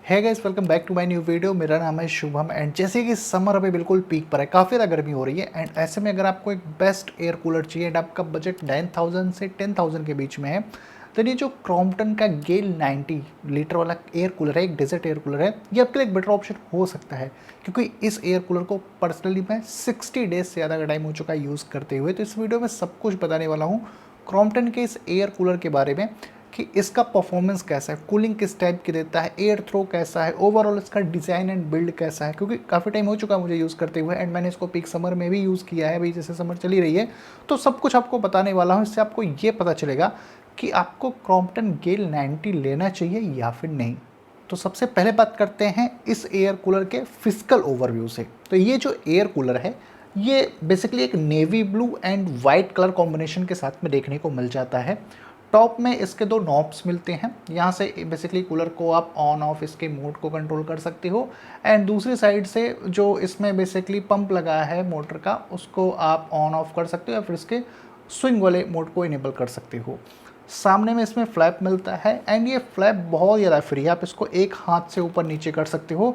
है guys, welcome back to my new video. मेरा नाम है शुभम एंड जैसे कि समर अभी बिल्कुल पीक पर है, काफ़ी ज़्यादा गर्मी हो रही है एंड ऐसे में अगर आपको एक बेस्ट एयर कूलर चाहिए एंड आपका बजट 9000 से 10000 के बीच में है, तो ये जो क्रॉम्पटन का गेल 90 लीटर वाला एयर कूलर है, एक डेजर्ट एयर कूलर है, ये आपके लिए एक बेटर ऑप्शन हो सकता है। क्योंकि इस एयर कूलर को पर्सनली मैं 60 डेज से ज़्यादा का टाइम हो चुका है यूज़ करते हुए, तो इस वीडियो में सब कुछ बताने वाला हूँ क्रॉम्पटन के इस एयर कूलर के बारे में कि इसका परफॉर्मेंस कैसा है, कूलिंग किस टाइप की देता है, एयर थ्रो कैसा है, ओवरऑल इसका डिज़ाइन एंड बिल्ड कैसा है। क्योंकि काफ़ी टाइम हो चुका है मुझे यूज़ करते हुए एंड मैंने इसको पीक समर में भी यूज़ किया है, अभी जैसे समर चली रही है, तो सब कुछ आपको बताने वाला हूँ। इससे आपको ये पता चलेगा कि आपको क्रॉम्पटन गेल 90 लेना चाहिए या फिर नहीं। तो सबसे पहले बात करते हैं इस एयर कूलर के फिजिकल ओवरव्यू से। तो ये जो एयर कूलर है, ये बेसिकली एक navy blue and white colour combination के साथ में देखने को मिल जाता है। टॉप में इसके दो नॉब्स मिलते हैं, यहाँ से बेसिकली कूलर को आप ऑन ऑफ इसके मोड को कंट्रोल कर सकते हो एंड दूसरी साइड से जो इसमें बेसिकली पंप लगा है मोटर का, उसको आप ऑन ऑफ कर सकते हो या फिर इसके स्विंग वाले मोड को इनेबल कर सकते हो। सामने में इसमें फ्लैप मिलता है एंड ये फ्लैप बहुत ज़्यादा फ्री है, आप इसको एक हाथ से ऊपर नीचे कर सकते हो।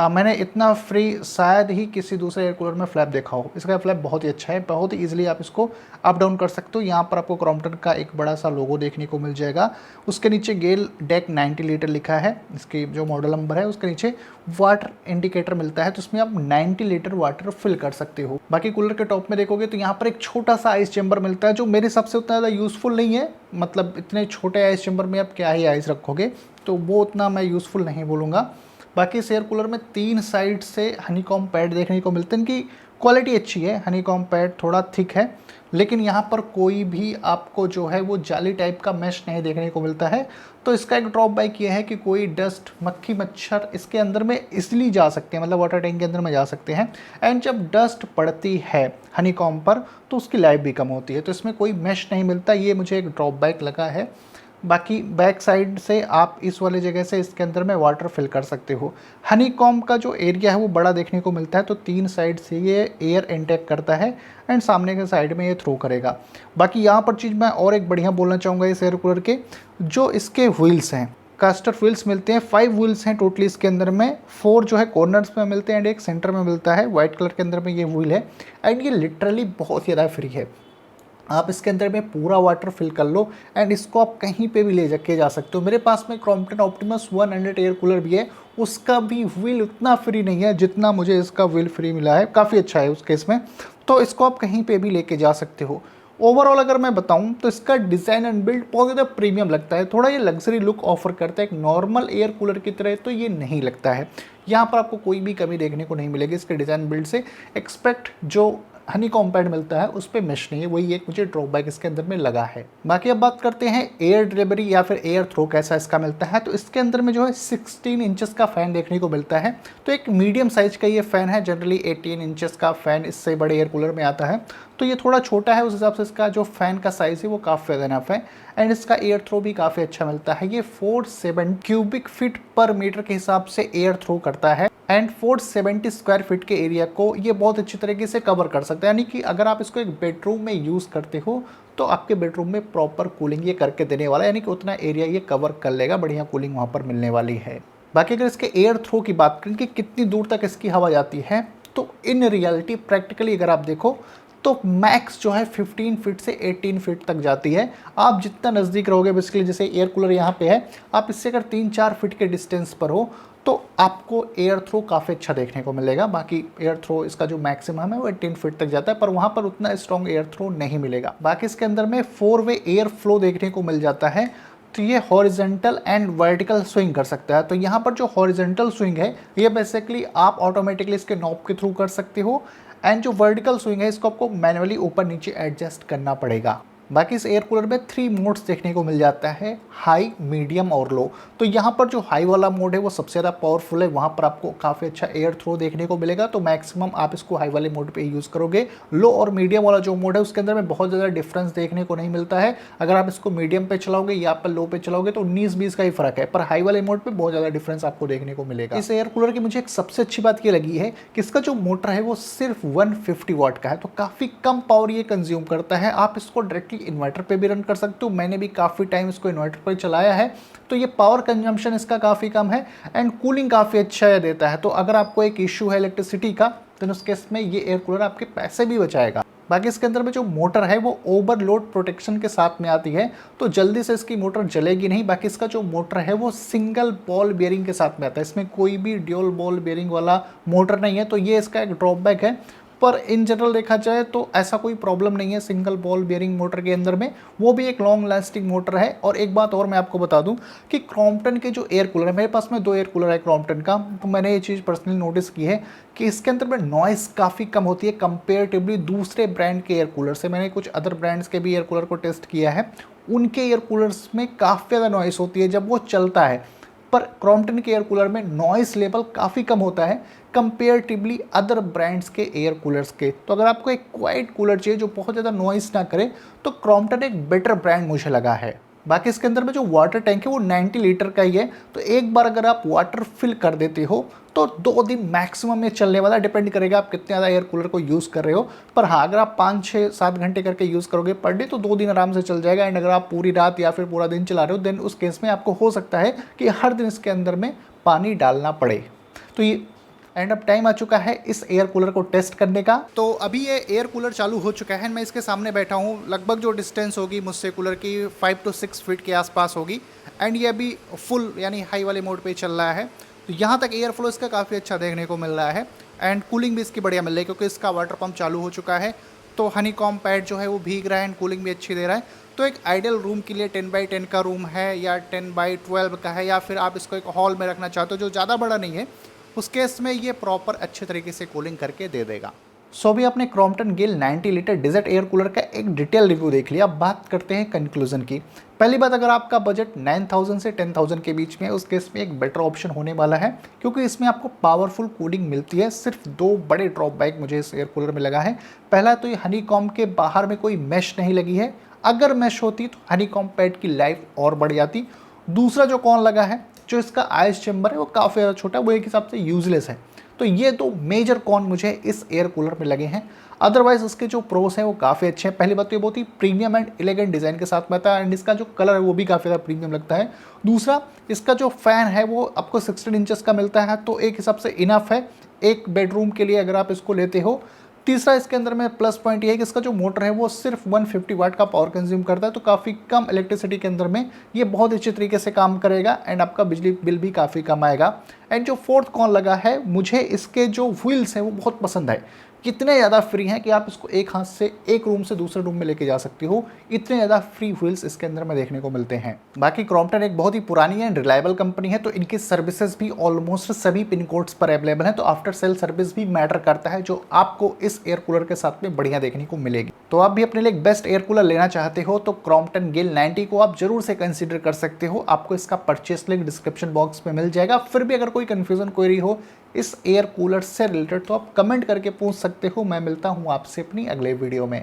मैंने इतना फ्री शायद ही किसी दूसरे एयर कूलर में फ्लैप देखा हो। इसका फ्लैप बहुत ही अच्छा है, बहुत ही ईजिली आप इसको अप डाउन कर सकते हो। यहाँ पर आपको क्रॉम्पटन का एक बड़ा सा लोगो देखने को मिल जाएगा, उसके नीचे गेल डेक 90 लीटर लिखा है, इसकी जो मॉडल नंबर है उसके नीचे वाटर इंडिकेटर मिलता है, तो इसमें आप 90 लीटर वाटर फिल कर सकते हो। बाकी कूलर के टॉप में देखोगे तो यहाँ पर एक छोटा सा आइस चैम्बर मिलता है, जो मेरे हिसाब से उतना ज़्यादा यूज़फुल नहीं है। मतलब इतने छोटे आइस चैम्बर में आप क्या ही आइस रखोगे, तो वो उतना मैं यूज़फुल नहीं बोलूँगा। बाकी इस एयर कूलर में 3 साइड से हनीकॉम पैड देखने को मिलते हैं, इनकी क्वालिटी अच्छी है। हनीकॉम पैड थोड़ा थिक है, लेकिन यहाँ पर कोई भी आपको जो है वो जाली टाइप का मैश नहीं देखने को मिलता है। तो इसका एक ड्रॉप बैक ये है कि कोई डस्ट, मक्खी, मच्छर इसके अंदर में इसलिए जा सकते हैं, मतलब वाटर टैंक के अंदर में जा सकते हैं एंड जब डस्ट पड़ती है हनीकॉम पर तो उसकी लाइफ भी कम होती है। तो इसमें कोई मैश नहीं मिलता, ये मुझे एक ड्रॉप बैक लगा है। बाकी बैक साइड से आप इस वाले जगह से इसके अंदर में वाटर फिल कर सकते हो। हनीकॉम्ब का जो एरिया है वो बड़ा देखने को मिलता है, तो 3 साइड से ये एयर इनटेक करता है एंड सामने के साइड में ये थ्रो करेगा। बाकी यहाँ पर चीज़ मैं और एक बढ़िया बोलना चाहूँगा इस एयर कूलर के, जो इसके व्हील्स हैं, कास्टर व्हील्स मिलते हैं। 5 व्हील्स हैं टोटली इसके अंदर में, 4 जो है कॉर्नर्स में मिलते हैं एंड एक सेंटर में मिलता है। वाइट कलर के अंदर में ये व्हील है एंड ये लिटरली बहुत ज़्यादा फ्री है। आप इसके अंदर में पूरा वाटर फिल कर लो एंड इसको आप कहीं पे भी ले जाके जा सकते हो। मेरे पास में क्रॉम्पटन ऑप्टिमस 100 एयर कूलर भी है, उसका भी व्हील उतना फ्री नहीं है जितना मुझे इसका व्हील फ्री मिला है, काफ़ी अच्छा है उस केस में। तो इसको आप कहीं पे भी लेके जा सकते हो। ओवरऑल अगर मैं बताऊं तो इसका डिज़ाइन एंड बिल्ड बहुत ज़्यादा प्रीमियम लगता है, थोड़ा ये लग्जरी लुक ऑफर करता है। एक नॉर्मल एयर कूलर की तरह तो ये नहीं लगता है, यहाँ पर आपको कोई भी कमी देखने को नहीं मिलेगी इसके डिज़ाइन बिल्ड से। एक्सपेक्ट जो हनी कॉम्पैड मिलता है उस पर मैश नहीं है, वही एक मुझे ड्रॉबैक इसके अंदर में लगा है। बाकी अब बात करते हैं एयर डिलीवरी या फिर एयर थ्रो कैसा इसका मिलता है। तो इसके अंदर में जो है 16 इंचेस का फ़ैन देखने को मिलता है, तो एक मीडियम साइज का ये फ़ैन है। जनरली 18 इंचेस का फ़ैन इससे बड़े एयर कूलर में आता है, तो ये थोड़ा छोटा है, उस हिसाब से इसका जो फ़ैन का साइज़ है वो काफ़ी ज़्यादा इनफ है एंड इसका एयर थ्रो भी काफ़ी अच्छा मिलता है। ये 47 क्यूबिक फीट पर मीटर के हिसाब से एयर थ्रो करता है एंड 470 स्क्वायर फीट के एरिया को ये बहुत अच्छी तरीके से कवर कर सकता है। यानी कि अगर आप इसको एक बेडरूम में यूज़ करते हो तो आपके बेडरूम में प्रॉपर कूलिंग ये करके देने वाला है, यानी कि उतना एरिया ये कवर कर लेगा, बढ़िया कूलिंग वहाँ पर मिलने वाली है। बाकी अगर इसके एयर थ्रो की बात करें कि कितनी दूर तक इसकी हवा जाती है, तो इन रियलिटी प्रैक्टिकली अगर आप देखो तो मैक्स जो है 15 फीट से 18 फीट तक जाती है। आप जितना नज़दीक रहोगे, बेसिकली जैसे एयर कूलर यहाँ पे है, आप इससे अगर 3-4 फीट के डिस्टेंस पर हो तो आपको एयर थ्रो काफ़ी अच्छा देखने को मिलेगा। बाकी एयर थ्रो इसका जो मैक्सिमम है वो 18 फीट तक जाता है, पर वहाँ पर उतना स्ट्रॉन्ग एयर थ्रो नहीं मिलेगा। बाकी इसके अंदर में 4 वे एयर फ्लो देखने को मिल जाता है, तो ये हॉरिजेंटल एंड वर्टिकल स्विंग कर सकता है। तो यहाँ पर जो हॉरिजेंटल स्विंग है ये बेसिकली आप ऑटोमेटिकली इसके नॉब के थ्रू कर सकते हो एंड जो वर्टिकल स्विंग है इसको आपको मैनुअली ऊपर नीचे एडजस्ट करना पड़ेगा। बाकी इस एयर कूलर में 3 मोड्स देखने को मिल जाता है, हाई, मीडियम और लो। तो यहाँ पर जो हाई वाला मोड है वो सबसे ज़्यादा पावरफुल है, वहाँ पर आपको काफ़ी अच्छा एयर थ्रो देखने को मिलेगा, तो मैक्सिमम आप इसको हाई वाले मोड पे यूज़ करोगे। लो और मीडियम वाला जो मोड है उसके अंदर में बहुत ज़्यादा डिफरेंस देखने को नहीं मिलता है। अगर आप इसको मीडियम पे चलाओगे या पर लो पे चलाओगे तो 19-20 का ही फ़र्क है, पर हाई वाले मोड पर बहुत ज़्यादा डिफरेंस आपको देखने को मिलेगा। इस एयर कूलर की मुझे एक सबसे अच्छी बात ये लगी है कि इसका जो मोटर है वो सिर्फ 150 वाट का है, तो काफ़ी कम पावर ये कंज्यूम करता है। आप इसको डायरेक्टली इन्वर्टर पे भी रन कर सकते हो। मैंने भी काफ़ी टाइम इसको इन्वर्टर पर चलाया है, तो ये पावर कंजम्पशन इसका काफ़ी कम है एंड कूलिंग काफ़ी अच्छा देता है। तो अगर आपको एक इशू है इलेक्ट्रिसिटी का, तो उस केस में ये एयर कूलर आपके पैसे भी बचाएगा। बाकी इसके अंदर में जो मोटर है वो ओवरलोड प्रोटेक्शन के साथ में आती है, तो जल्दी से इसकी मोटर जलेगी नहीं। बाकी इसका जो मोटर है वो सिंगल बॉल बेयरिंग के साथ में आता है, इसमें कोई भी ड्यूल बॉल बेयरिंग वाला मोटर नहीं है, तो ये इसका एक ड्रॉबैक है। पर इन जनरल देखा जाए तो ऐसा कोई प्रॉब्लम नहीं है सिंगल बॉल बेयरिंग मोटर के अंदर में, वो भी एक लॉन्ग लास्टिंग मोटर है। और एक बात और मैं आपको बता दूं कि क्रॉम्पटन के जो एयर कूलर है, मेरे पास में 2 एयर कूलर है क्रॉम्पटन का, तो मैंने ये चीज़ पर्सनली नोटिस की है कि इसके अंदर में नॉइस काफ़ी कम होती है कंपेरेटिवली दूसरे ब्रांड के एयर कूलर से। मैंने कुछ अदर ब्रांड्स के भी एयर कूलर को टेस्ट किया है, उनके एयर कूलर्स में काफ़ी ज़्यादा नॉइस होती है जब वो चलता है, पर क्रॉम्पटन के एयर कूलर में नॉइस लेवल काफ़ी कम होता है कंपेरेटिवली अदर ब्रांड्स के एयर कूलर्स के। तो अगर आपको एक क्वाइट कूलर चाहिए जो बहुत ज़्यादा नॉइस ना करे, तो क्रॉम्पटन एक बेटर ब्रांड मुझे लगा है। बाकी इसके अंदर में जो वाटर टैंक है वो 90 लीटर का ही है, तो एक बार अगर आप वाटर फिल कर देते हो तो 2 दिन मैक्सिमम में चलने वाला, डिपेंड करेगा आप कितने ज़्यादा एयर कूलर को यूज़ कर रहे हो। पर हाँ, अगर आप 5, 6, 7 घंटे करके यूज़ करोगे पर डे तो 2 दिन आराम से चल जाएगा। एंड अगर आप पूरी रात या फिर पूरा दिन चला रहे हो, देन उस केस में आपको हो सकता है कि हर दिन इसके अंदर में पानी डालना पड़े। तो ये एंड अब टाइम आ चुका है इस एयर कूलर को टेस्ट करने का। तो अभी ये एयर कूलर चालू हो चुका है, मैं इसके सामने बैठा हूँ। लगभग जो डिस्टेंस होगी मुझसे कूलर की 5 to 6 फीट के आसपास होगी। एंड ये अभी फुल यानी हाई वाले मोड पे चल रहा है, तो यहाँ तक एयर फ्लो इसका काफ़ी अच्छा देखने को मिल रहा है। एंड कूलिंग भी इसकी बढ़िया मिल रही है क्योंकि इसका वाटर पंप चालू हो चुका है, तो हनीकॉम पैड जो है वो भीग रहा है एंड कूलिंग भी अच्छी दे रहा है। तो एक आइडियल रूम के लिए 10x10 का रूम है या 10x12 का है, या फिर आप इसको एक हॉल में रखना चाहते हो जो ज़्यादा बड़ा नहीं है, उस केस में ये प्रॉपर अच्छे तरीके से कूलिंग करके दे देगा। सो अभी आपने क्रॉम्पटन गेल 90 लीटर डिजर्ट एयर कूलर का एक डिटेल रिव्यू देख लिया। अब बात करते हैं कंक्लूजन की। पहली बात, अगर आपका बजट 9000 से 10000 के बीच में है, उस केस में एक बेटर ऑप्शन होने वाला है क्योंकि इसमें आपको पावरफुल कूलिंग मिलती है। सिर्फ 2 बड़े ड्रॉबैक मुझे इस एयर कूलर में लगा है। पहला तो ये हनीकॉम के बाहर में कोई मैश नहीं लगी है, अगर मैश होती तो हनीकॉम पैड की लाइफ और बढ़ जाती। दूसरा जो कॉन लगा है, जो इसका आइस चेंबर है वो काफ़ी ज़्यादा छोटा है, वो एक हिसाब से यूजलेस है। तो ये 2 मेजर कॉन मुझे इस एयर कूलर में लगे हैं। अदरवाइज इसके जो प्रोस हैं वो काफ़ी अच्छे हैं। पहली बात तो ये बहुत ही प्रीमियम एंड एलिगेंट डिज़ाइन के साथ में आता है एंड इसका जो कलर है वो भी काफ़ी ज़्यादा प्रीमियम लगता है। दूसरा, इसका जो फ़ैन है वो आपको 16 इंचेस का मिलता है, तो एक हिसाब से इनफ है एक बेडरूम के लिए अगर आप इसको लेते हो। तीसरा, इसके अंदर में प्लस पॉइंट ये है कि इसका जो मोटर है वो सिर्फ 150 वाट का पावर कंज्यूम करता है, तो काफ़ी कम इलेक्ट्रिसिटी के अंदर में ये बहुत अच्छे तरीके से काम करेगा एंड आपका बिजली बिल भी काफ़ी कम आएगा। एंड जो फोर्थ कॉन लगा है, मुझे इसके जो व्हील्स हैं वो बहुत पसंद है। कितने ज़्यादा फ्री हैं कि आप इसको एक हाथ से एक रूम से दूसरे रूम में लेके जा सकते हो, इतने ज़्यादा फ्री व्हील्स इसके अंदर में देखने को मिलते हैं। बाकी क्रॉम्पटन एक बहुत ही पुरानी एंड रिलायबल कंपनी है, तो इनकी सर्विसेज भी ऑलमोस्ट सभी पिन कोड्स पर अवेलेबल है, तो आफ्टर सेल सर्विस भी मैटर करता है, जो आपको इस एयर कूलर के साथ में बढ़िया देखने को मिलेगी। तो आप भी अपने लिए एक बेस्ट एयर कूलर लेना चाहते हो तो क्रॉम्पटन गेल 90 को आप जरूर से कंसिडर कर सकते हो। आपको इसका परचेस लिंक डिस्क्रिप्शन बॉक्स में मिल जाएगा। फिर भी अगर कोई कंफ्यूजन क्वेरी हो इस एयर कूलर से रिलेटेड तो आप कमेंट करके पूछ सकते हो। मैं मिलता हूँ आपसे अपनी अगले वीडियो में।